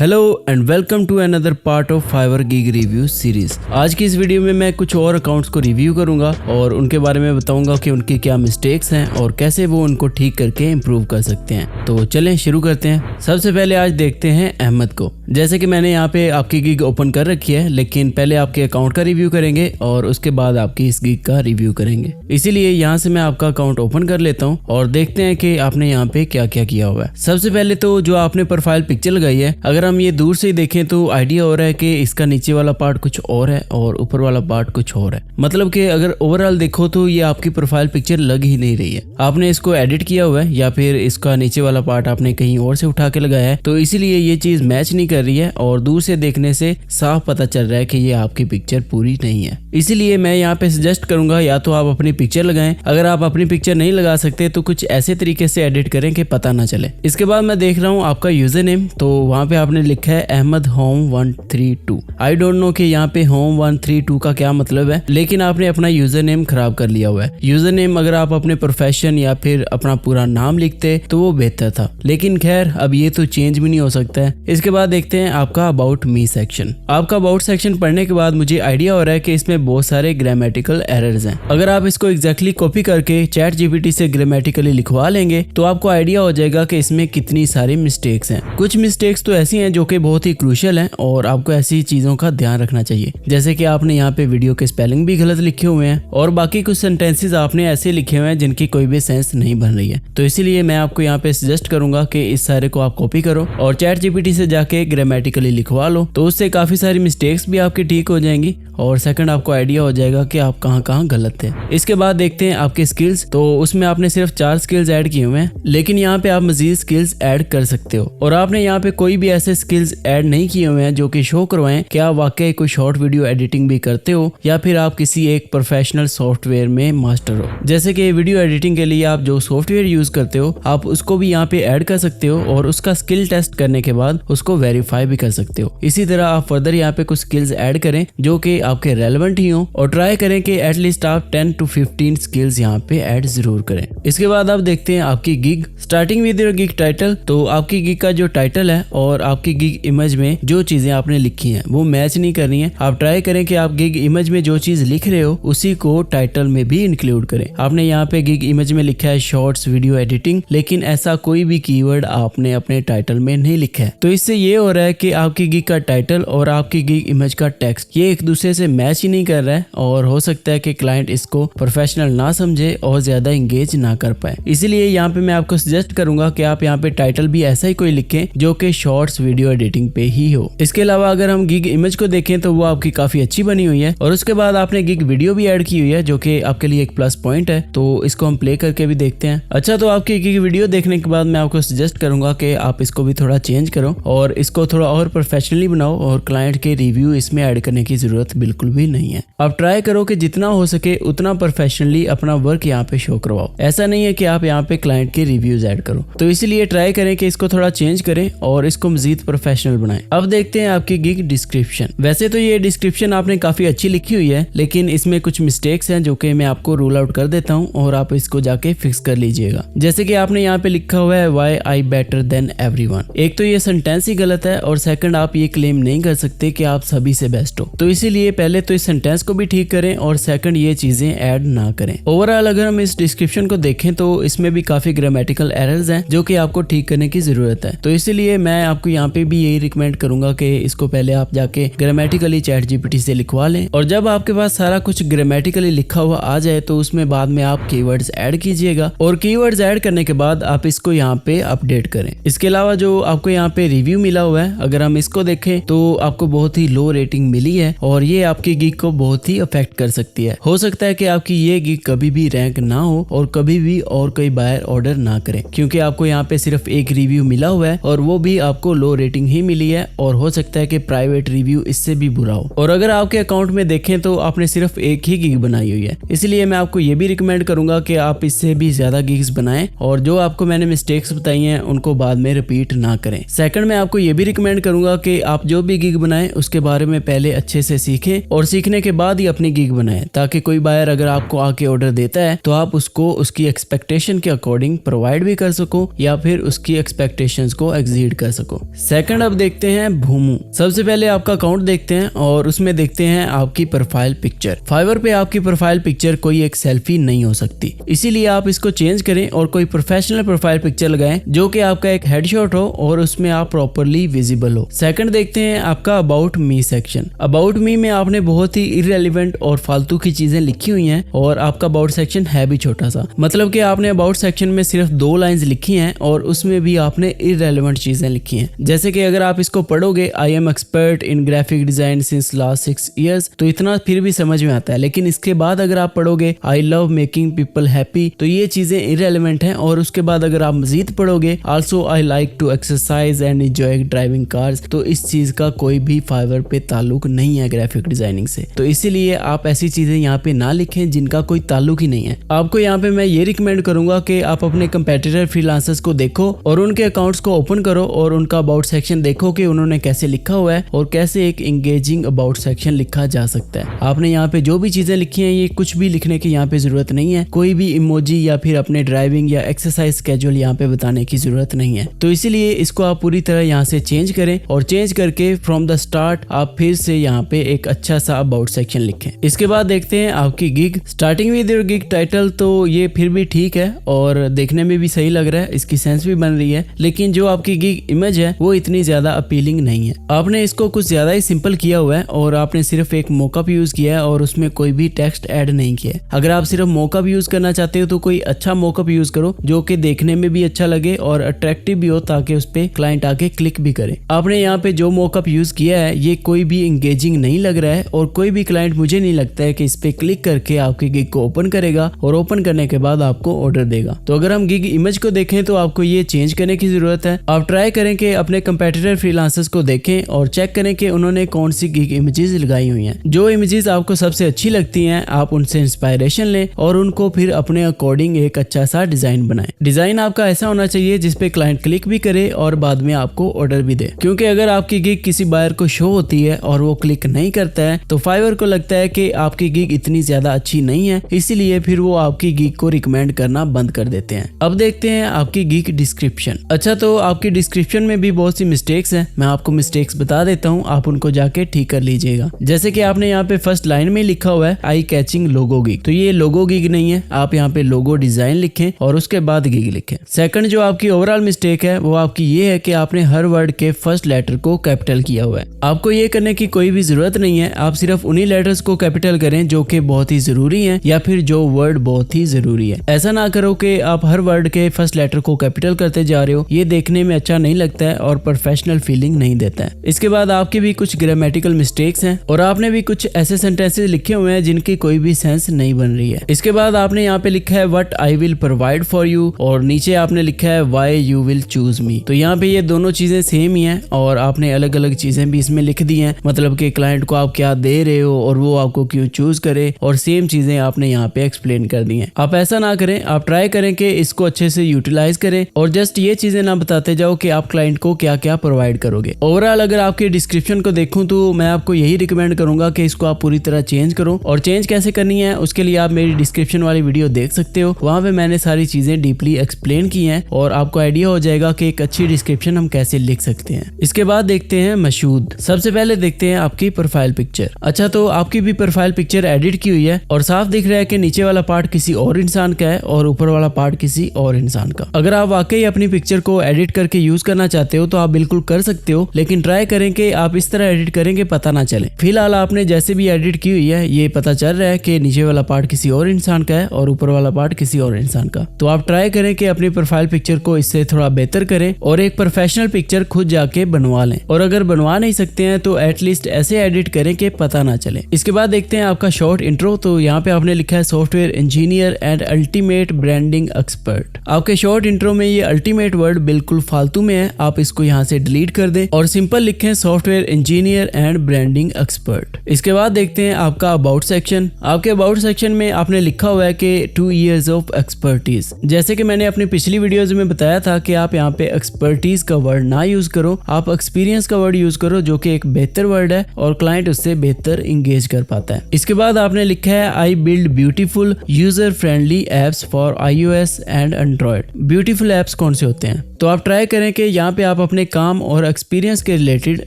Hello and welcome to another part of Fiverr gig review series. आज की इस video में मैं कुछ और अकाउंट्स को रिव्यू करूंगा और उनके बारे में बताऊंगा कि उनकी क्या मिस्टेक्स हैं और कैसे वो उनको ठीक करके इम्प्रूव कर सकते हैं। तो चलें शुरू करते हैं। सबसे पहले आज देखते हैं अहमद को। जैसे कि मैंने यहाँ पे आपकी गिग ओपन कर रखी है, लेकिन पहले आपके अकाउंट का रिव्यू करेंगे और उसके बाद आपकी इस गिग का रिव्यू करेंगे। इसीलिए यहाँ से मैं आपका अकाउंट ओपन कर लेता हूँ और देखते हैं कि आपने यहाँ पे क्या क्या किया हुआ है। सबसे पहले तो जो आपने प्रोफाइल पिक्चर लगाई है, अगर हम ये दूर से देखें तो आइडिया हो रहा है कि इसका नीचे वाला पार्ट कुछ और है और ऊपर वाला पार्ट कुछ और है। मतलब कि अगर ओवरऑल देखो तो ये आपकी प्रोफाइल पिक्चर लग ही नहीं रही है। आपने इसको एडिट किया हुआ है या फिर इसका नीचे वाला पार्ट आपने कहीं और से उठा के लगाया है, तो इसीलिए ये चीज मैच नहीं कर रही है और दूर से देखने से साफ पता चल रहा है कि ये आपकी पिक्चर पूरी नहीं है। इसीलिए मैं यहाँ पे सजेस्ट करूंगा या तो आप अपनी पिक्चर लगाएं। अगर आप अपनी पिक्चर नहीं लगा सकते तो कुछ ऐसे तरीके से एडिट करें कि पता ना चले। इसके बाद मैं देख रहा हूँ आपका यूजर नेम, तो वहाँ पे आपने लिखा है Ahmad home 132। I don't know कि यहाँ पे होम 132 का क्या मतलब है, लेकिन आपने अपना यूजर नेम खराब कर लिया हुआ है। यूजर नेम अगर आप अपने प्रोफेशन या फिर अपना पूरा नाम लिखते तो वो बेहतर था, लेकिन खैर अब ये तो चेंज भी नहीं हो सकता है। इसके बाद देखते हैं आपका अबाउट मी सेक्शन। आपका अबाउट सेक्शन पढ़ने के बाद मुझे आइडिया हो रहा है कि इसमें बहुत सारे ग्रामेटिकल एरर्स हैं। अगर आप इसको एग्जैक्टली कॉपी करके चैट जीपीटी से ग्रामेटिकली लिखवा लेंगे तो आपको आइडिया हो जाएगा कि इसमें कितनी सारी मिस्टेक्स हैं। कुछ मिस्टेक्स तो ऐसी हैं जो कि बहुत ही क्रूशियल हैं और आपको ऐसी चीजों का ध्यान रखना चाहिए। जैसे कि आपने यहाँ पे वीडियो के स्पेलिंग भी गलत लिखे हुए हैं और बाकी कुछ सेंटेंसेस आपने ऐसे लिखे हुए हैं जिनकी कोई भी सेंस नहीं बन रही है। तो इसीलिए मैं आपको यहाँ पे सजेस्ट करूंगा कि इस सारे को आप कॉपी करो और चैट जीपीटी से जाके ग्रामेटिकली लिखवा लो, तो उससे काफी सारी मिस्टेक्स भी आपकी ठीक हो जाएंगी और सेकंड आपको आइडिया हो जाएगा कि आप कहाँ गलत थे। इसके बाद देखते हैं आपके स्किल्स। तो उसमें आपने सिर्फ 4 स्किल्स ऐड किए हुए हैं, लेकिन यहाँ पे आप मजीद स्किल्स ऐड कर सकते हो और आपने यहाँ पे कोई भी ऐसे स्किल्स ऐड नहीं किए हुए हैं जो कि शो करवाएं कि आप वाकई कोई शॉर्ट वीडियो एडिटिंग भी करते हो या फिर आप किसी एक प्रोफेशनल सॉफ्टवेयर में मास्टर हो। जैसे कि वीडियो एडिटिंग के लिए आप जो सॉफ्टवेयर यूज करते हो आप उसको भी यहाँ पे ऐड कर सकते हो और उसका स्किल टेस्ट करने के बाद उसको वेरीफाई भी कर सकते हो। इसी तरह आप फर्दर यहाँ पे कुछ स्किल्स ऐड करें जो कि आपके रेलेवेंट ही हो और ट्राई करें कि एटलीस्ट आप 10 to 15 स्किल्स यहाँ पे ऐड जरूर करें। इसके बाद आप देखते हैं आपकी gig. Starting with your gig title. तो आपकी गिग का जो टाइटल है और आपकी गिग इमेज में जो चीजें आपने लिखी हैं वो मैच नहीं कर रही हैं। आप ट्राई करें कि आप गिग इमेज में जो चीज लिख रहे हो उसी को टाइटल में भी इंक्लूड करें। आपने यहाँ पे गिग इमेज में लिखा है शॉर्ट्स वीडियो एडिटिंग, लेकिन ऐसा कोई भी कीवर्ड आपने अपने टाइटल में नहीं लिखा है। तो इससे ये हो रहा है कि आपकी गिग का टाइटल और आपकी गिग इमेज का टेक्स्ट ये एक दूसरे से मैच ही नहीं कर रहा है और हो सकता है कि क्लाइंट इसको प्रोफेशनल ना समझे और ज्यादा इंगेज ना कर पाए। इसीलिए यहाँ पे मैं आपको सजेस्ट करूंगा कि आप यहाँ पे टाइटल भी ऐसा ही कोई लिखें जो कि शॉर्ट्स वीडियो एडिटिंग पे ही हो। इसके अलावा अगर हम गिग इमेज को देखें तो वो आपकी काफी अच्छी बनी हुई है और उसके बाद आपने गिग वीडियो भी ऐड की हुई है जो कि आपके लिए एक प्लस पॉइंट है। तो इसको हम प्ले करके भी देखते हैं। अच्छा, तो आपकी गिग वीडियो देखने के बाद मैं आपको सजेस्ट करूंगा कि आप इसको भी थोड़ा चेंज करो और इसको थोड़ा और प्रोफेशनली बनाओ और क्लाइंट के रिव्यू इसमें ऐड करने की जरूरत बिल्कुल भी नहीं है। आप ट्राई करो कि जितना हो सके उतना प्रोफेशनली अपना वर्क यहाँ पे शो करवाओ। ऐसा नहीं है कि आप यहाँ पे क्लाइंट के रिव्यूज ऐड करो। तो इसीलिए ट्राई करें कि इसको थोड़ा चेंज करें और इसको मजीद प्रोफेशनल बनाएं। अब देखते हैं आपकी गिग डिस्क्रिप्शन। वैसे तो ये डिस्क्रिप्शन आपने काफी अच्छी लिखी हुई है, लेकिन इसमें कुछ मिस्टेक्स हैं जो कि मैं आपको रूल आउट कर देता हूँ और आप इसको जाके फिक्स कर लीजिएगा। जैसे कि आपने यहाँ पे लिखा हुआ है why I better than everyone. एक तो ये सेंटेंस ही गलत है और सेकंड आप ये क्लेम नहीं कर सकते कि आप सभी से बेस्ट हो। तो इसीलिए पहले तो इस सेंटेंस को भी ठीक करें और सेकंड ये चीजें ऐड ना करें। ओवरऑल अगर हम इस डिस्क्रिप्शन को देखें तो इसमें भी काफी ग्रामेटिकल एरर्स हैं जो कि आपको ठीक करने की जरूरत है। तो इसीलिए मैं आपको यहाँ पे भी यही रिकमेंड करूंगा कि इसको पहले आप जाके ग्रामेटिकली चैट जीपीटी से लिखवा लें और जब आपके पास सारा कुछ ग्रामेटिकली लिखा हुआ आ जाए तो उसमें बाद में आप कीवर्ड्स ऐड कीजिएगा और कीवर्ड्स ऐड करने के बाद आप इसको यहाँ पे अपडेट करें। इसके अलावा जो आपको यहाँ पे रिव्यू मिला हुआ है अगर हम इसको देखें तो आपको बहुत ही लो रेटिंग मिली है और ये आपकी गिग को बहुत ही अफेक्ट कर सकती है। हो सकता है कि आपकी ये गिग कभी भी रैंक ना हो और कभी भी और कोई बायर ऑर्डर ना करें, क्योंकि आपको यहाँ पे सिर्फ एक रिव्यू मिला हुआ है और वो भी आपको लो रेटिंग ही मिली है और हो सकता है कि प्राइवेट रिव्यू इससे भी बुरा हो। और अगर आपके अकाउंट में देखें तो आपने सिर्फ एक ही गिग बनाई हुई है, इसलिए मैं आपको ये भी रिकमेंड करूंगा कि आप इससे भी ज्यादा गिग्स बनाएं और जो आपको मैंने मिस्टेक्स बताई हैं उनको बाद में रिपीट ना करें। सेकंड मैं आपको ये भी रिकमेंड करूंगा कि आप जो भी गिग बनाएं उसके बारे में पहले अच्छे से सीखें और सीखने के बाद ही अपनी गिग बनाएं, ताकि कोई बायर अगर आपको आके ऑर्डर देता है तो आप उसको उसकी एक्सपेक्टेशन के अकॉर्डिंग प्रोवाइड भी कर सको या फिर उसकी एक्सपेक्टेशंस को एक्सीड कर सको। सेकंड अब देखते हैं भूमू। सबसे पहले आपका अकाउंट देखते हैं और उसमें देखते हैं आपकी प्रोफाइल पिक्चर। फाइवर पे आपकी प्रोफाइल पिक्चर कोई एक सेल्फी नहीं हो सकती, इसीलिए आप इसको चेंज करें और कोई प्रोफेशनल प्रोफाइल पिक्चर लगाएं जो कि आपका एक हेडशॉट हो और उसमें आप प्रॉपर्ली विजिबल हो। सेकंड देखते हैं आपका about me section. About me में आपने बहुत ही इररेलेवेंट और फालतू की चीजें लिखी हुई हैं और आपका अबाउट सेक्शन है भी छोटा सा, मतलब कि आपने अबाउट सेक्शन में सिर्फ 2 लाइंस लिखी हैं और उसमें भी आपने इररेलेवेंट चीजें लिखी हैं। जैसे कि अगर आप इसको पढ़ोगे, I am expert in graphic design since last 6 years, तो इतना फिर भी समझ में आता है, लेकिन इसके बाद अगर आप पढ़ोगे I love making people happy, तो ये चीजें इररेलेवेंट हैं। और उसके बाद अगर आप मजीद पढ़ोगे also I like to exercise and enjoy driving cars, तो इस चीज का कोई भी फाइवर पे ताल्लुक नहीं है ग्राफिक डिजाइनिंग से। तो इसीलिए आप ऐसी चीजें यहाँ पे ना लिखें जिनका कोई ताल्लुक ही नहीं है। आपको यहाँ पे मैं ये रिकमेंड करूंगा कि आप अपने कंपेटिटर फ्रीलांसर्स को देखो और उनके अकाउंट्स को ओपन करो और उनका अबाउट सेक्शन देखो कि उन्होंने कैसे लिखा हुआ है और कैसे एक एंगेजिंग अबाउट सेक्शन लिखा जा सकता है। आपने यहाँ पे जो भी चीजें लिखी हैं ये कुछ भी लिखने की यहाँ पे जरूरत नहीं है, कोई भी इमोजी या फिर अपने ड्राइविंग या एक्सरसाइज स्केड्यूल यहाँ पे बताने की जरूरत नहीं है। तो इसीलिए इसको आप पूरी तरह यहाँ से चेंज करें और चेंज करके फ्रॉम द स्टार्ट आप फिर से यहाँ पे एक अच्छा सा अबाउट सेक्शन लिखें। इसके बाद देखते हैं आपकी gig. Starting with your gig title, तो ये फिर भी ठीक है और देखने में भी सही लग रहा है, इसकी सेंस भी बन रही है, लेकिन जो आपकी गिग इमेज है वो इतनी ज्यादा अपीलिंग नहीं है। आपने इसको कुछ ज्यादा ही सिंपल किया हुआ है और आपने सिर्फ एक मॉकअप यूज किया है और उसमें कोई भी टेक्स्ट ऐड नहीं किया है। अगर आप सिर्फ मॉकअप यूज करना चाहते हो तो कोई अच्छा मॉकअप यूज करो जो कि देखने में भी अच्छा लगे और अट्रैक्टिव भी हो, ताकि उस पे क्लाइंट आके क्लिक भी करे। आपने यहाँ पे जो मॉकअप यूज किया है ये कोई भी एंगेजिंग नहीं लग रहा है और कोई भी क्लाइंट मुझे नहीं लगता है कि इस पे क्लिक करके आपकी गिग को ओपन करेगा और ओपन करने के बाद आपको ऑर्डर देगा। तो अगर हम गिग इमेज को देखें तो आपको ये चेंज करने की जरूरत है। आप ट्राई करें कि अपने कंपेटिटर फ्रीलांसर्स को देखें और चेक करें कि उन्होंने कौन सी गिग इमेजेस लगाई हुई हैं। जो इमेजेस आपको सबसे अच्छी लगती हैं आप उनसे इंस्पायरेशन लें और उनको फिर अपने अकॉर्डिंग एक अच्छा सा डिजाइन बनाएं। डिजाइन आपका ऐसा होना चाहिए जिसपे क्लाइंट क्लिक भी करे और बाद में आपको ऑर्डर भी दे, क्योंकि अगर आपकी गिग किसी बायर को शो होती है और वो क्लिक नहीं करता है तो फाइवर को लगता है कि आपकी गिग इतनी ज्यादा अच्छी नहीं है, इसीलिए फिर वो आपकी गिग को रिकमेंड करना बंद कर देते हैं। अब देखते हैं आपकी गिग डिस्क्रिप्शन। अच्छा, तो आपकी डिस्क्रिप्शन में भी बहुत सी मिस्टेक्स हैं, मैं आपको मिस्टेक्स बता देता हूँ, आप उनको जाके ठीक कर लीजिएगा। जैसे कि आपने यहाँ पे फर्स्ट लाइन में लिखा हुआ है आई कैचिंग लोगो गिग, तो ये लोगो गिग नहीं है, आप यहाँ पे लोगो डिजाइन लिखें और उसके बाद गिग लिखें। सेकंड जो आपकी ओवरऑल मिस्टेक है वो आपकी ये है कि आपने हर वर्ड के फर्स्ट लेटर को कैपिटल किया हुआ है। आपको ये करने की कोई भी जरूरत नहीं है, आप सिर्फ उन्हीं लेटर्स को कैपिटल करें जो कि बहुत ही जरूरी हैं या फिर जो वर्ड बहुत ही जरूरी है। ऐसा ना करो कि आप हर वर्ड के फर्स्ट लेटर को कैपिटल करते जा रहे हो, ये देखने में अच्छा नहीं लगता है और प्रोफेशनल फीलिंग नहीं देता है। इसके बाद आपकी भी कुछ ग्रामेटिकल मिस्टेक्स हैं और आपने भी कुछ ऐसे सेंटेंसेस लिखे हुए हैं जिनकी कोई भी सेंस नहीं बन रही है। इसके बाद आपने यहाँ पे लिखा है what I will provide for you और नीचे आपने लिखा है व्हाई यू विल चूज मी, तो यहाँ पे ये दोनों चीजें सेम ही हैं और आपने अलग अलग चीजें भी इसमें लिख दी हैं, मतलब कि क्लाइंट को आप क्या दे रहे हो और वो आपको क्यों चूज करे, और सेम चीजें आपने यहाँ पे एक्सप्लेन कर दी हैं। आप ऐसा ना करें, आप ट्राई करें कि इसको अच्छे से यूटिलाइज करें और जस्ट ये चीजें ना बताते जाओ कि आप क्लाइंट को क्या क्या प्रोवाइड करोगे। ओवरऑल अगर आपकी डिस्क्रिप्शन को देखूं तो मैं आपको यही रिकमेंड करूंगा कि इसको आप पूरी तरह चेंज करो, और चेंज कैसे करनी है उसके लिए आप मेरी डिस्क्रिप्शन वाली वीडियो देख सकते हो, वहां पे मैंने सारी चीजें डीपली एक्सप्लेन की हैं और आपको आइडिया हो जाएगा कि एक अच्छी डिस्क्रिप्शन हम कैसे लिख सकते हैं। इसके बाद देखते हैं मशहूद। सबसे पहले देखते हैं आपकी प्रोफाइल पिक्चर। अच्छा, तो आपकी भी प्रोफाइल पिक्चर एडिट की हुई है और साफ दिख रहा है कि नीचे वाला पार्ट किसी और इंसान का है और ऊपर वाला पार्ट किसी और इंसान का। अगर आप वाकई अपनी पिक्चर को एडिट करके यूज करना चाहते हो तो आप बिल्कुल कर सकते हो, लेकिन ट्राई करें कि आप इस तरह एडिट करें कि पता ना चले। फिलहाल आपने जैसे भी एडिट की हुई है ये पता चल रहा है कि नीचे वाला पार्ट किसी और इंसान का है और ऊपर वाला पार्ट किसी और इंसान का। तो आप ट्राई करें कि अपनी प्रोफाइल पिक्चर को इससे थोड़ा बेहतर करें और एक प्रोफेशनल पिक्चर खुद जाके बनवा लें, और अगर बनवा नहीं सकते हैं तो एटलीस्ट ऐसे एडिट करें कि पता ना चले। इसके बाद देखते हैं आपका शॉर्ट इंट्रो। तो यहाँ पे आपने लिखा है software engineer and ultimate branding expert. आपके शॉर्ट इंट्रो में ये अल्टीमेट वर्ड बिल्कुल फालतू में है, आप इसको यहाँ से डिलीट कर दें और सिंपल लिखें software engineer and branding expert. इसके बाद देखते हैं आपका अबाउट सेक्शन। आपके अबाउट सेक्शन में आपने लिखा हुआ है कि 2 years ऑफ एक्सपर्टीज। जैसे कि मैंने अपनी पिछली वीडियोज में बताया था कि आप यहाँ पे एक्सपर्टीज का वर्ड ना यूज करो, आप एक्सपीरियंस का वर्ड यूज करो जो कि एक बेहतर वर्ड है और क्लाइंट उससे बेहतर इंगेज कर पाता है। इसके बाद आपने लिखा है I build beautiful user friendly apps for iOS and Android. Beautiful apps कौन से होते हैं? तो आप ट्राई करें कि यहाँ पे आप अपने काम और एक्सपीरियंस के रिलेटेड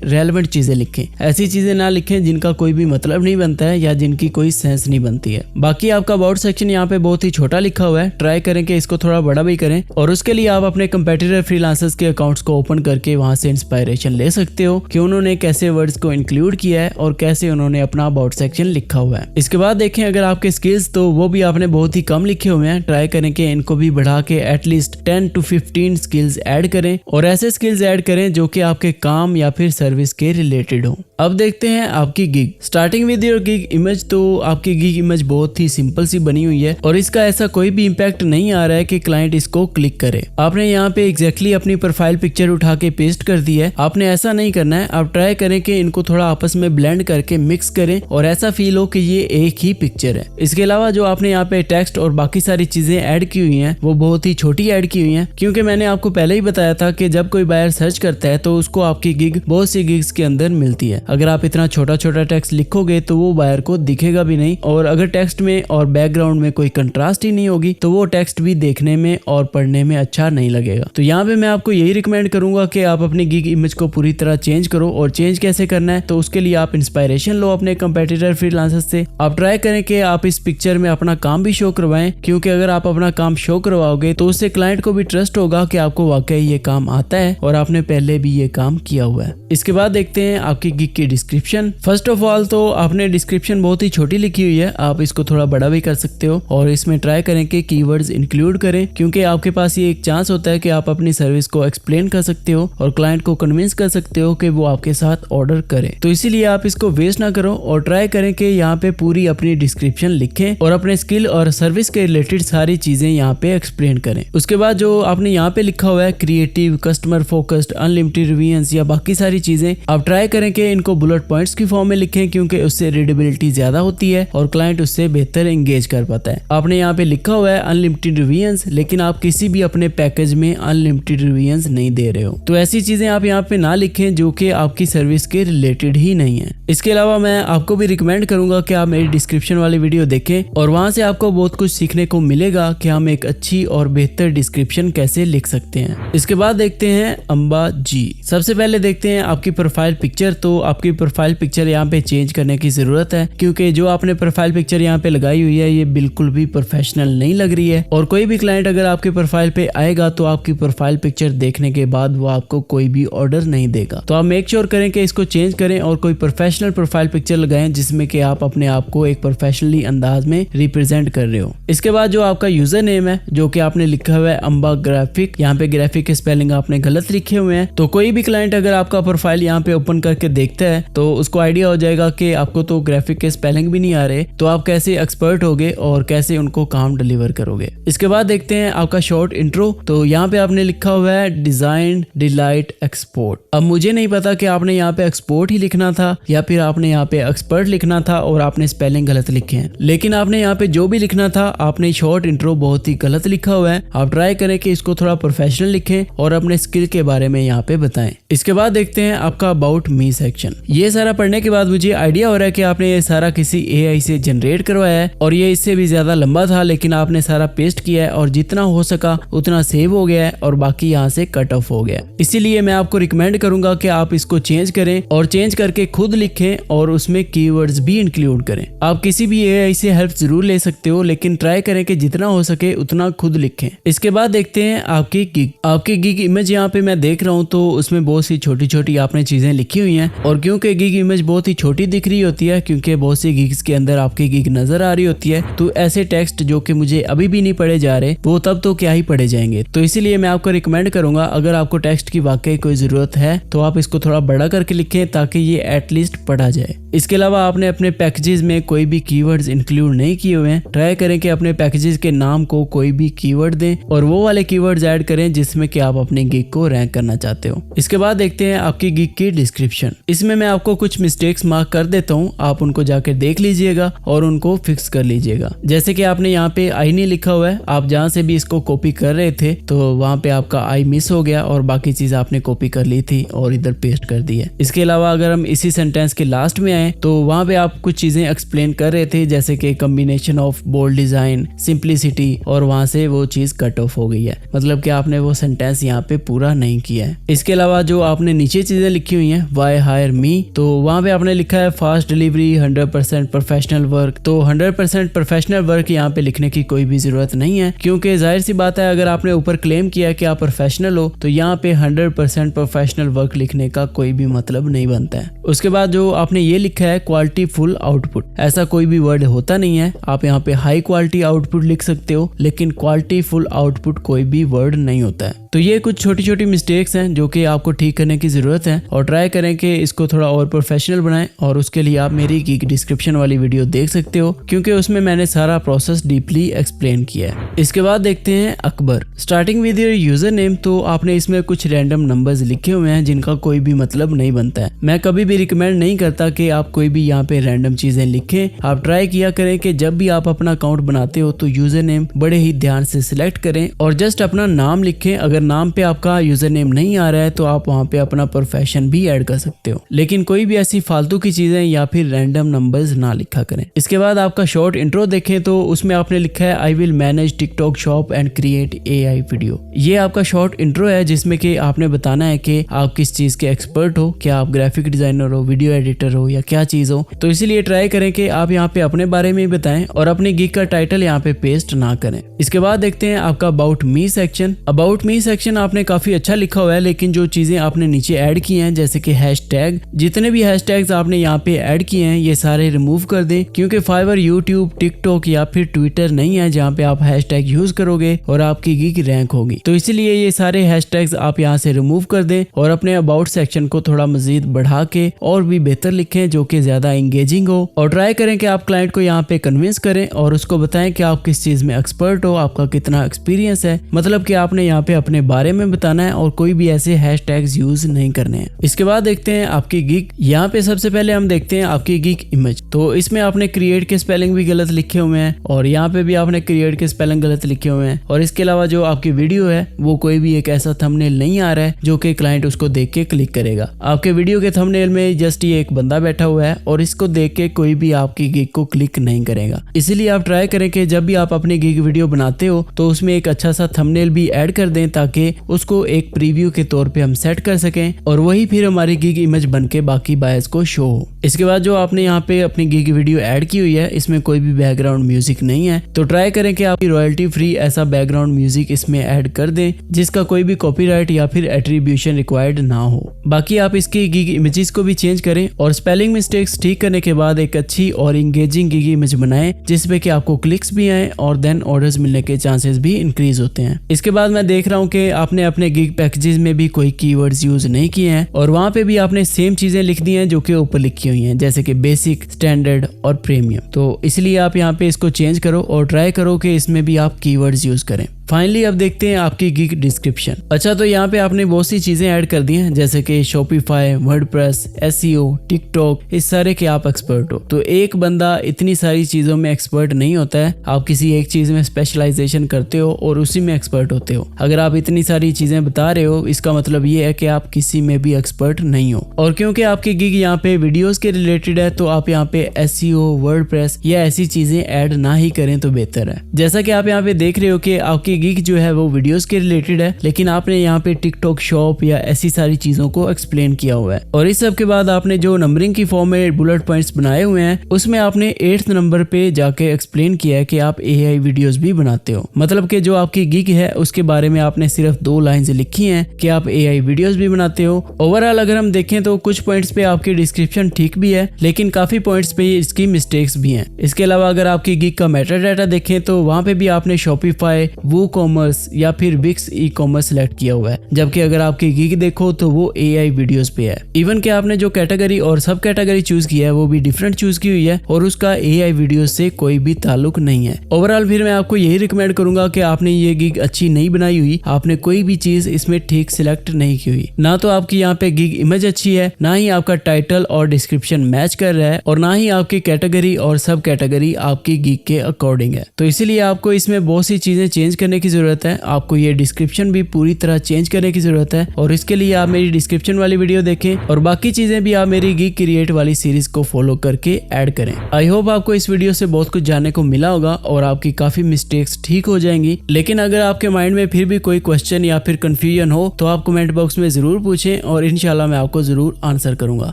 रेलेवेंट चीजें लिखें। ऐसी चीजें ना लिखें जिनका कोई भी मतलब नहीं बनता है या जिनकी कोई सेंस नहीं बनती है। बाकी आपका अबाउट सेक्शन यहाँ पे बहुत ही छोटा लिखा हुआ है, ट्राई करें कि इसको थोड़ा बड़ा भी करें और उसके लिए आप अपने कंपेटिटर फ्रीलांसर्स के अकाउंट्स को ओपन करके वहां से इंस्पायरेशन ले सकते हो कि उन्होंने कैसे वर्ड्स को इंक्लूड किया है और कैसे उन्होंने अपना अबाउट सेक्शन लिखा हुआ है। इसके बाद देखें अगर आपके स्किल्स तो वो भी आपने बहुत ही कम लिखे हुए हैं, ट्राई करें कि इनको भी बढ़ा के एटलीस्ट 10 to 15 स्किल्स ऐड करें और ऐसे स्किल्स ऐड करें जो कि आपके काम या फिर सर्विस के रिलेटेड हो। अब देखते हैं आपकी gig. Starting with your gig image. तो आपकी गिग इमेज बहुत ही सिंपल सी बनी हुई है और इसका ऐसा कोई भी इम्पैक्ट नहीं आ रहा है कि क्लाइंट इसको क्लिक करे। आपने यहाँ पे एग्जैक्टली अपनी प्रोफाइल पिक्चर उठा के पेस्ट कर दी है, आपने ऐसा नहीं करना है। आप ट्राई करें कि इनको थोड़ा आपस में ब्लेंड करके मिक्स करें और ऐसा फील हो कि ये एक ही पिक्चर है। इसके अलावा जो आपने यहाँ पे टेक्स्ट और बाकी सारी चीजें ऐड की हुई हैं वो बहुत ही छोटी ऐड की हुई हैं, क्योंकि मैंने आपको पहले ही बताया था कि जब कोई बायर सर्च करता है तो उसको आपकी गिग बहुत सी गिग्स के अंदर मिलती है। अगर आप इतना छोटा छोटा टेक्स्ट लिखोगे तो वो बायर को दिखेगा भी नहीं, और अगर टेक्स्ट में और बैकग्राउंड में कोई कंट्रास्ट ही नहीं होगी तो वो टेक्स्ट भी देखने में और पढ़ने में अच्छा नहीं लगेगा। तो यहाँ पे मैं आपको यही रिकमेंड करूंगा कि आप अपनी गिग इमेज को पूरी तरह चेंज करो। और चेंज कैसे करना है तो उसके लिए आप इंस्पायरेशन लो अपने कंपेटिटर फ्रीलांसर्स से। आप ट्राई करें कि आप इस पिक्चर में अपना काम भी शो करवाएं, क्योंकि अगर आप अपना काम शो करवाओगे तो उससे क्लाइंट को भी ट्रस्ट होगा कि आपको वाकई ये काम आता है और आपने पहले भी ये काम किया हुआ है। इसके बाद देखते हैं आपकी गिग की डिस्क्रिप्शन। फर्स्ट ऑफ ऑल तो आपने डिस्क्रिप्शन बहुत ही छोटी लिखी हुई है, आप इसको थोड़ा बड़ा भी कर सकते हो और इसमें ट्राई करें कि कीवर्ड्स इंक्लूड करें, क्योंकि आपके पास ये एक चांस होता है कि आप अपनी सर्विस को एक्सप्लेन कर सकते हो और क्लाइंट को कन्विंस कर सकते हो कि वो आपके साथ ऑर्डर करे। तो इसीलिए आप इसको वेस्ट ना करो और ट्राई करें कि यहाँ पे पूरी अपनी डिस्क्रिप्शन लिखें और अपने स्किल और सर्विस के रिलेटेड सारी चीजें यहाँ पे एक्सप्लेन करें। उसके बाद जो आपने यहाँ पे लिखा हुआ है creative, customer focused, unlimited reviews या बाकी सारी चीजें, आप ट्राई करें कि इनको बुलेट पॉइंट्स की फॉर्म में लिखें, क्योंकि उससे रीडेबिलिटी ज्यादा होती है और क्लाइंट उससे बेहतर एंगेज कर पाता है। आपने यहाँ पे लिखा हुआ है अनलिमिटेड रिव्यूज, लेकिन आप किसी भी अपने पैकेज में अनलिमिटेड रिव्यूज नहीं दे रहे हो, तो ऐसी चीजें आप यहाँ पे ना लिखें जो कि आपकी सर्विस के रिलेटेड ही नहीं है। इसके अलावा मैं आपको भी रिकमेंड करूंगा कि आप मेरी डिस्क्रिप्शन वाली वीडियो देखें और वहां से आपको बहुत कुछ सीखने को मिलेगा कि हम एक अच्छी और बेहतर डिस्क्रिप्शन कैसे लिख सकते हैं। इसके बाद देखते हैं अंबा जी। सबसे पहले देखते हैं आपकी प्रोफाइल पिक्चर। तो आपकी प्रोफाइल पिक्चर यहाँ पे चेंज करने की जरूरत है, क्योंकि जो आपने प्रोफाइल पिक्चर यहाँ पे लगाई हुई है ये बिल्कुल भी प्रोफेशनल नहीं लग रही है। और कोई भी क्लाइंट अगर आपके प्रोफाइल पे आएगा तो आपकी प्रोफाइल पिक्चर देखने के बाद वो आपको कोई भी ऑर्डर नहीं देगा। तो आप मेक श्योर करें कि इसको चेंज करें और कोई प्रोफेशनल प्रोफाइल पिक्चर लगाएं जिसमें कि आप अपने आप को एक प्रोफेशनली अंदाज में रिप्रेजेंट कर रहे हो। इसके बाद जो आपका यूजर नेम है जो कि आपने लिखा हुआ है अंबा ग्राफिक, यहाँ पे ग्राफिक के स्पेलिंग आपने गलत लिखे हुए हैं। तो कोई भी क्लाइंट अगर आपका प्रोफाइल यहाँ पे ओपन करके देखता है तो उसको आइडिया हो जाएगा कि आपको तो ग्राफिक के स्पेलिंग भी नहीं आ रहे, तो आप कैसे एक्सपर्ट होगे और कैसे उनको काम डिलीवर करोगे। इसके बाद देखते हैं आपका शॉर्ट इंट्रो। तो यहाँ पे आपने लिखा हुआ है डिजाइन, डिलाइट, एक्सपोर्ट। अब मुझे नहीं पता कि आपने यहाँ पे एक्सपोर्ट ही लिखना था या फिर आपने यहाँ पे एक्सपर्ट लिखना था और आपने स्पेलिंग गलत लिखे हैं, लेकिन आपने यहाँ पे जो भी लिखना था आपने शॉर्ट इंट्रो बहुत ही गलत लिखा हुआ है। आप ट्राई करें कि इसको थोड़ा प्रोफेशनल लिखें और अपने स्किल के बारे में यहाँ पे बताएं। इसके बाद देखते हैं आपका अबाउट मी सेक्शन। ये सारा पढ़ने के बाद मुझे आइडिया हो रहा है कि आपने ये सारा किसी AI से जनरेट करवाया है और ये इससे भी ज्यादा लंबा था, लेकिन आपने सारा पेस्ट किया है और जितना हो सका उतना सेव हो गया है और बाकी यहाँ से कट ऑफ हो गया। इसीलिए मैं आपको रिकमेंड करूंगा कि आप इसको चेंज करें और चेंज करके खुद लिखें और उसमें कीवर्ड्स भी इंक्लूड करें। आप किसी भी AI से हेल्प जरूर ले सकते हो, लेकिन ट्राई करें कि जितना हो सके उतना खुद लिखें। इसके बाद देखते हैं आपकी गिग। आपकी गिग इमेज यहाँ पे मैं देख रहा हूँ तो उसमें बहुत सी छोटी छोटी आपने चीजें लिखी हुई हैं, और क्योंकि गिग इमेज बहुत ही छोटी दिख रही होती है, क्योंकि बहुत सी गिग्स के अंदर आपकी गिग नजर आ रही होती है, तो ऐसे टेक्स्ट जो कि मुझे अभी भी नहीं पढ़े जा रहे वो तब तो क्या ही पढ़े जाएंगे। तो इसीलिए मैं आपको रिकमेंड करूंगा अगर आपको टेक्स्ट की वाकई कोई जरूरत है तो आप इसको थोड़ा बड़ा करके लिखें ताकि ये एटलीस्ट पढ़ा जाए। इसके अलावा आपने अपने पैकेजेस में कोई भी कीवर्ड्स इंक्लूड नहीं किए हुए हैं। ट्राई करें कि अपने पैकेजेस के नाम को कोई भी कीवर्ड दें और वो वाले कीवर्ड्स ऐड करें जिसमें कि आप अपने गिग को रैंक करना चाहते हो। इसके बाद देखते हैं आपकी गिग की डिस्क्रिप्शन। इसमें मैं आपको कुछ मिस्टेक्स मार्क कर देता हूँ, आप उनको जाकर देख लीजिएगा और उनको फिक्स कर लीजिएगा। जैसे कि आपने यहाँ पे आई नहीं लिखा हुआ है, आप जहाँ से भी इसको कॉपी कर रहे थे तो वहाँ पे आपका आई मिस हो गया और बाकी चीज आपने आपने कॉपी कर ली थी और इधर पेस्ट कर दी है। इसके अलावा अगर हम इसी सेंटेंस के लास्ट में आए तो वहां पे आप कुछ चीजें एक्सप्लेन कर रहे थे, जैसे कि combination of bold design, simplicity, और वहां से वो चीज कट ऑफ हो गई है, मतलब कि आपने वो सेंटेंस यहाँ पे पूरा नहीं किया है। इसके अलावा जो आपने नीचे चीजें लिखी हुई हैं, व्हाई हायर मी, तो वहां पे आपने लिखा है फास्ट डिलीवरी, 100% प्रोफेशनल वर्क। तो 100% प्रोफेशनल वर्क यहाँ पे लिखने की कोई भी जरूरत नहीं है, क्योंकि जाहिर सी बात है अगर आपने ऊपर क्लेम किया कि आप प्रोफेशनल हो तो यहाँ पे 100% प्रोफेशनल वर्क लिखने का कोई भी मतलब नहीं बनता है। उसके बाद जो आपने ये लिखा है क्वालिटी फुल आउटपुट, ऐसा कोई भी वर्ड होता नहीं है। आप यहाँ पे हाई क्वालिटी आउटपुट लिख सकते हो, लेकिन क्वालिटी फुल आउटपुट कोई भी वर्ड नहीं होता है। तो ये कुछ छोटी छोटी मिस्टेक्स हैं जो कि आपको ठीक करने की जरूरत है, और ट्राई करें कि इसको थोड़ा और प्रोफेशनल बनाएं, और उसके लिए आप मेरी गीक डिस्क्रिप्शन वाली वीडियो देख सकते हो, क्योंकि उसमें मैंने सारा प्रोसेस डीपली एक्सप्लेन किया है। इसके बाद देखते हैं Akbar. Starting with your user name, तो आपने इसमें कुछ रैंडम नंबर्स लिखे हुए हैं जिनका कोई भी मतलब नहीं बनता है। मैं कभी भी रिकमेंड नहीं करता कि आप कोई भी यहाँ पे रैंडम चीजें लिखें। आप ट्राई किया करें कि जब भी आप अपना अकाउंट बनाते हो तो यूजर नेम बड़े ही ध्यान से सिलेक्ट करें और जस्ट अपना नाम लिखें। अगर नाम पे आपका यूजर नेम नहीं आ रहा है तो आप वहाँ पे अपना प्रोफेशन भी ऐड कर सकते हो, लेकिन कोई भी ऐसी फालतू की चीजें या फिर रैंडम नंबर्स ना लिखा करें। इसके बाद आपका शॉर्ट इंट्रो देखें तो उसमें आपने लिखा है I will manage TikTok shop and create AI video. ये आपका शॉर्ट इंट्रो है जिसमें कि आपने बताना है कि आप किस चीज के एक्सपर्ट हो, क्या आप ग्राफिक डिजाइनर हो, वीडियो एडिटर हो, या क्या चीज हो। तो इसीलिए ट्राई करें कि आप यहाँ पे अपने बारे में बताएं और अपनी गीक का टाइटल यहाँ पे पेस्ट ना करें। इसके बाद देखते हैं आपका about me section. About me section आपने काफी अच्छा लिखा हुआ है, लेकिन जो चीजें आपने नीचे ऐड की हैं जैसे कि हैशटैग, जितने भी हैशटैग्स आपने यहाँ पे ऐड किए हैं ये सारे रिमूव कर दें, क्योंकि फाइवर, यूट्यूब, टिकटॉक या फिर ट्विटर नहीं है जहाँ पे आप हैशटैग यूज करोगे और आपकी गीक रैंक होगी। तो इसीलिए ये सारे हैशटैग्स आप यहाँ से रिमूव कर दें और अपने अबाउट सेक्शन को थोड़ा मजीद बढ़ा के और भी बेहतर लिखें जो कि ज्यादा एंगेजिंग हो, और ट्राई करें कि आप क्लाइंट को यहाँ पे कन्विंस करें और उसको बताएं कि आप किस चीज में एक्सपर्ट हो, आपका कितना एक्सपीरियंस है। मतलब कि आपने यहाँ पे अपने बारे में बताना है और कोई भी ऐसे हैशटैग्स यूज नहीं करने हैं। इसके बाद देखते हैं आपकी गीक। यहाँ पे सबसे पहले हम देखते हैं आपकी गीक इमेज। तो इसमें आपने क्रिएट के स्पेलिंग भी गलत लिखे हुए हैं और यहाँ पे भी आपने क्रिएट के स्पेलिंग गलत लिखे हुए हैं, और इसके अलावा जो आपकी वीडियो है वो कोई भी एक ऐसा थंबनेल नहीं आ रहा है जो कि क्लाइंट उसको देख के क्लिक करेगा। आपके वीडियो के थंबनेल में जस्ट ये एक बंदा बैठा हुआ है और इसको देख के कोई भी आपकी गीक को क्लिक नहीं करेगा। इसीलिए आप ट्राई करें कि जब भी आप अपनी गीक वीडियो बनाते हो तो उसमें एक अच्छा सा थंबनेल भी ऐड कर दें ताकि उसको एक प्रीव्यू के तौर पे हम सेट कर सकें और वही फिर हमारी गीक इमेज बन के बाकी बायर्स को शो हो। इसके बाद जो आपने यहाँ पे अपनी गीक वीडियो ऐड की हुई है इसमें कोई भी बैकग्राउंड म्यूजिक नहीं है, तो ट्राई करें कि आप रॉयल्टी फ्री ऐसा बैकग्राउंड म्यूजिक इसमें ऐड कर दें जिसका कोई भी कॉपीराइट या फिर एट्रीब्यूशन रिक्वायर्ड ना हो। बाकी आप इसकी गीक इमेजेस को भी चेंज करें और स्पेलिंग मिस्टेक्स ठीक करने के बाद एक अच्छी और इंगेजिंग गीक इमेज बनाएं जिसमें कि आपको क्लिक्स भी आए और देन ऑर्डर्स मिलने के चांसेस भी इंक्रीज होते हैं। इसके बाद मैं देख रहा हूँ कि आपने अपने गीक पैकेजेस में भी कोई कीवर्ड्स यूज नहीं किए हैं और वहां पे भी आपने सेम चीजें लिख दी हैं जो कि ऊपर लिखी हुई हैं, जैसे कि बेसिक, स्टैंडर्ड और प्रीमियम। तो इसलिए आप यहाँ पे इसको चेंज करो और ट्राई करो कि इसमें भी आप कीवर्ड्स यूज करें। फाइनली अब देखते हैं आपकी गीक डिस्क्रिप्शन। अच्छा, तो यहाँ पे आपने बहुत सी चीजें ऐड कर दी हैं जैसे कि शॉपिफाई, वर्डप्रेस, SEO, टिकटॉक, इस सारे के आप एक्सपर्ट हो। तो एक बंदा इतनी सारी चीजों में एक्सपर्ट नहीं होता है, आप किसी एक चीज में स्पेशलाइजेशन करते हो और उसी में एक्सपर्ट होते हो। अगर आप इतनी सारी चीजें बता रहे हो इसका मतलब ये है कि आप किसी में भी एक्सपर्ट नहीं हो, और क्योंकि आपकी गीक यहाँ पे वीडियोस के रिलेटेड है तो आप यहाँ पे SEO, वर्डप्रेस या ऐसी चीजें ऐड ना ही करें तो बेहतर है। जैसा कि आप यहाँ पे देख रहे हो कि आपकी गीक जो है वो वीडियोस के रिलेटेड है, लेकिन आपने यहाँ पे टिकटॉक शॉप या ऐसी सारी चीजों को एक्सप्लेन किया हुआ है, और इस सब के बाद आपने जो नंबरिंग की फॉर्म में बुलेट पॉइंट्स बनाए हुए हैं उसमें आपने 8th नंबर पे जाके एक्सप्लेन किया है कि आप AI वीडियोस भी बनाते हो। मतलब कि जो आपकी गीक है उसके बारे में आपने सिर्फ 2 लाइंस लिखी हैं कि आप AI वीडियोस भी बनाते हो। ओवरऑल अगर हम देखें तो कुछ पॉइंट्स पे आपकी डिस्क्रिप्शन ठीक भी है, लेकिन काफी पॉइंट्स पे इसकी मिस्टेक्स भी हैं। इसके अलावा अगर आपकी गीक का मेटा डाटा देखें तो वहाँ पे भी आपने शॉपिफाई, वूकॉमर्स या फिर विक्स ई-कॉमर्स सिलेक्ट किया हुआ है, जबकि अगर आपकी गीक देखो तो वो AI वीडियोस पे है। इवन कि आपने जो कैटेगरी और सब कैटेगरी चूज किया है वो भी डिफरेंट चूज की हुई है और उसका AI वीडियोस से कोई भी ताल्लुक नहीं है। ओवरऑल फिर मैं आपको यही रिकमेंड करूंगा कि आपने ये गीक अच्छी नहीं बनाई हुई, आपने कोई भी चीज इसमें ठीक सिलेक्ट नहीं की हुई। ना तो आपकी यहाँ पे गीक इमेज अच्छी है, ना ही आपका टाइटल और डिस्क्रिप्शन मैच कर रहा है, और ना ही आपकी कैटेगरी और सब कैटेगरी आपकी गीक के अकॉर्डिंग है। तो इसीलिए आपको इसमें बहुत सी चीजें चेंज करने करने की जरूरत है, आपको ये डिस्क्रिप्शन भी पूरी तरह चेंज करने की जरूरत है और इसके लिए आप मेरी डिस्क्रिप्शन वाली वीडियो देखें और बाकी चीजें भी आप मेरी गीक क्रिएट वाली सीरीज को फॉलो करके ऐड करें। आई होप आपको इस वीडियो से बहुत कुछ जानने को मिला होगा और आपकी काफी मिस्टेक्स ठीक हो जाएंगी। लेकिन अगर आपके माइंड में फिर भी कोई क्वेश्चन या फिर कंफ्यूजन हो तो आप कमेंट बॉक्स में जरूर पूछें और इंशाल्लाह मैं आपको जरूर आंसर करूंगा।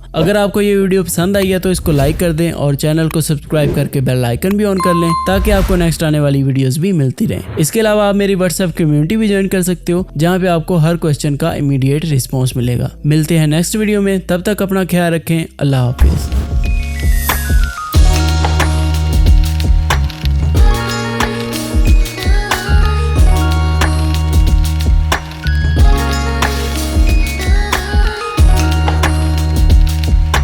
अगर आपको ये वीडियो पसंद आई है तो इसको लाइक कर दें और चैनल को सब्सक्राइब करके बेल आइकन भी ऑन कर लें ताकि आपको नेक्स्ट आने वाली वीडियोस भी मिलती रहें। इसके अलावा आप मेरी व्हाट्सएप कम्युनिटी भी ज्वाइन कर सकते हो जहाँ पे आपको हर क्वेश्चन का इमीडिएट रिस्पॉन्स मिलेगा। मिलते हैं नेक्स्ट वीडियो में, तब तक अपना ख्याल रखें। अल्लाह हाफिज।